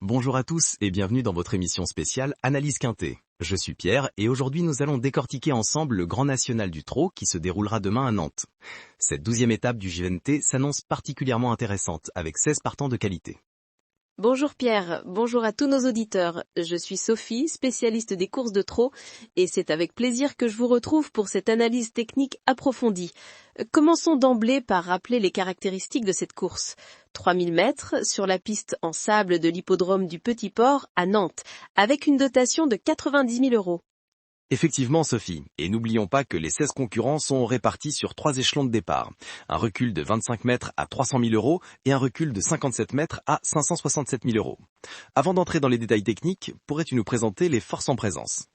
Bonjour à tous et bienvenue dans votre émission spéciale Analyse Quintet. Je suis Pierre et aujourd'hui nous allons décortiquer ensemble le Grand National du Trot qui se déroulera demain à Nantes. Cette 12e étape du JNT s'annonce particulièrement intéressante avec 16 partants de qualité. Bonjour Pierre, bonjour à tous nos auditeurs. Je suis Sophie, spécialiste des courses de trot, et c'est avec plaisir que je vous retrouve pour cette analyse technique approfondie. Commençons d'emblée par rappeler les caractéristiques de cette course. 3000 mètres sur la piste en sable de l'hippodrome du Petit Port à Nantes, avec une dotation de 90 000 €. Effectivement Sophie, et n'oublions pas que les 16 concurrents sont répartis sur 3 échelons de départ. Un recul de 25 mètres à 300 000 € et un recul de 57 mètres à 567 000 €. Avant d'entrer dans les détails techniques, pourrais-tu nous présenter les forces en présence ?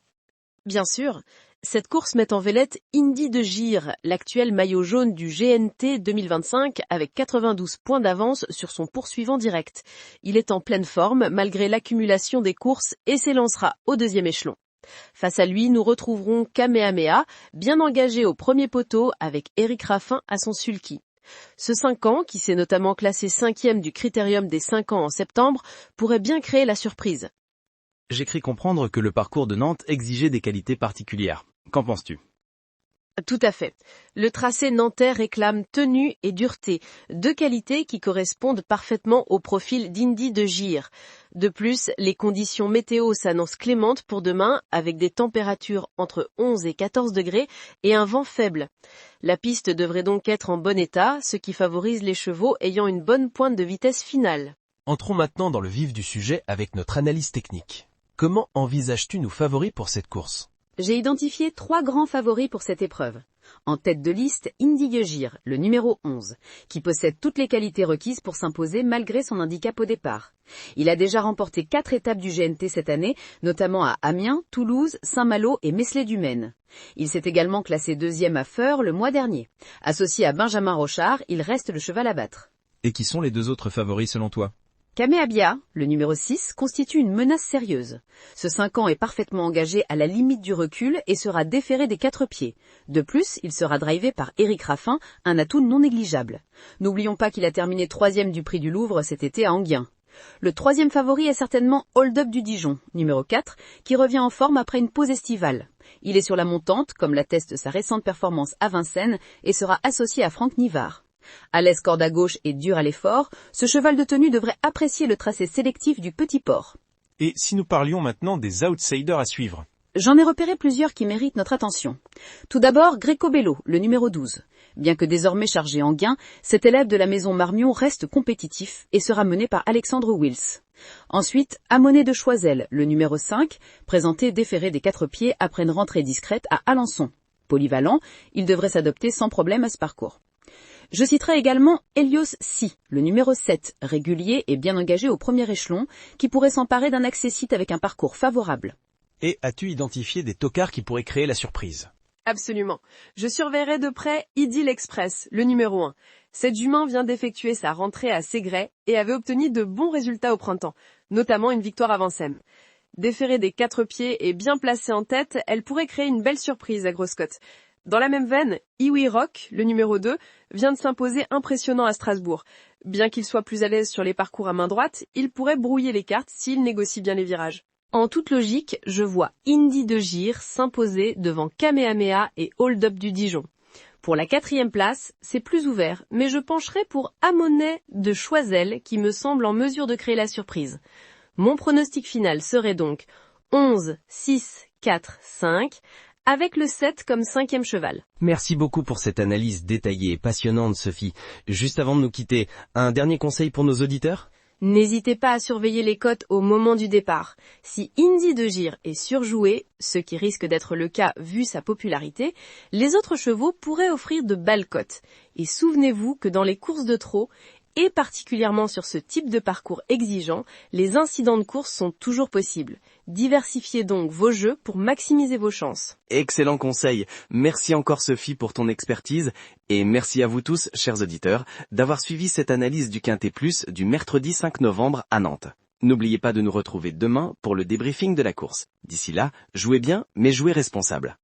Bien sûr, cette course met en vedette Indy de Gir, l'actuel maillot jaune du GNT 2025 avec 92 points d'avance sur son poursuivant direct. Il est en pleine forme malgré l'accumulation des courses et s'élancera au 2e échelon. Face à lui, nous retrouverons Kamehameha, bien engagé au premier poteau avec Éric Raffin à son sulky. Ce 5 ans, qui s'est notamment classé 5e du critérium des 5 ans en septembre, pourrait bien créer la surprise. J'ai cru comprendre que le parcours de Nantes exigeait des qualités particulières. Qu'en penses-tu ? Tout à fait. Le tracé nantais réclame tenue et dureté, deux qualités qui correspondent parfaitement au profil d'Indy de Gir. De plus, les conditions météo s'annoncent clémentes pour demain, avec des températures entre 11 et 14 degrés et un vent faible. La piste devrait donc être en bon état, ce qui favorise les chevaux ayant une bonne pointe de vitesse finale. Entrons maintenant dans le vif du sujet avec notre analyse technique. Comment envisages-tu nos favoris pour cette course ? J'ai identifié 3 grands favoris pour cette épreuve. En tête de liste, Indy de Gir, le numéro 11, qui possède toutes les qualités requises pour s'imposer malgré son handicap au départ. Il a déjà remporté 4 étapes du GNT cette année, notamment à Amiens, Toulouse, Saint-Malo et Meslay-du-Maine. Il s'est également classé 2e à Feurs le mois dernier. Associé à Benjamin Rochard, il reste le cheval à battre. Et qui sont les 2 autres favoris selon toi ? Kamehameha, le numéro 6, constitue une menace sérieuse. Ce 5 ans est parfaitement engagé à la limite du recul et sera déféré des 4 pieds. De plus, il sera drivé par Éric Raffin, un atout non négligeable. N'oublions pas qu'il a terminé 3e du prix du Louvre cet été à Enghien. Le 3e favori est certainement Hold Up du Dijon, numéro 4, qui revient en forme après une pause estivale. Il est sur la montante, comme l'atteste sa récente performance à Vincennes, et sera associé à Franck Nivard. À l'aise corde à gauche et dur à l'effort, ce cheval de tenue devrait apprécier le tracé sélectif du Petit Port. Et si nous parlions maintenant des outsiders à suivre ? J'en ai repéré plusieurs qui méritent notre attention. Tout d'abord, Greco Bello, le numéro 12. Bien que désormais chargé en gain, cet élève de la maison Marmion reste compétitif et sera mené par Alexandre Wills. Ensuite, Amoné de Choiseul, le numéro 5, présenté déféré des 4 pieds après une rentrée discrète à Alençon. Polyvalent, il devrait s'adapter sans problème à ce parcours. Je citerai également Helios Si, le numéro 7, régulier et bien engagé au premier échelon, qui pourrait s'emparer d'un accessite avec un parcours favorable. Et as-tu identifié des tocards qui pourraient créer la surprise ? Absolument. Je surveillerai de près Idylle Express, le numéro 1. Cette jument vient d'effectuer sa rentrée à Ségret et avait obtenu de bons résultats au printemps, notamment une victoire à Vincennes. Déférée des 4 pieds et bien placée en tête, elle pourrait créer une belle surprise à Grosse-Côte. Dans la même veine, Iwi Rock, le numéro 2, vient de s'imposer impressionnant à Strasbourg. Bien qu'il soit plus à l'aise sur les parcours à main droite, il pourrait brouiller les cartes s'il négocie bien les virages. En toute logique, je vois Indy de Gir s'imposer devant Kamehameha et Hold Up du Dijon. Pour la 4e place, c'est plus ouvert, mais je pencherai pour Amoné de Choiseul qui me semble en mesure de créer la surprise. Mon pronostic final serait donc 11, 6, 4, 5... avec le 7 comme 5e cheval. Merci beaucoup pour cette analyse détaillée et passionnante Sophie. Juste avant de nous quitter, un dernier conseil pour nos auditeurs ? N'hésitez pas à surveiller les cotes au moment du départ. Si Indy de Gir est surjoué, ce qui risque d'être le cas vu sa popularité, les autres chevaux pourraient offrir de belles cotes. Et souvenez-vous que dans les courses de trot, et particulièrement sur ce type de parcours exigeant, les incidents de course sont toujours possibles. Diversifiez donc vos jeux pour maximiser vos chances. Excellent conseil. Merci encore Sophie pour ton expertise et merci à vous tous, chers auditeurs, d'avoir suivi cette analyse du Quintet Plus du mercredi 5 novembre à Nantes. N'oubliez pas de nous retrouver demain pour le débriefing de la course. D'ici là, jouez bien, mais jouez responsable.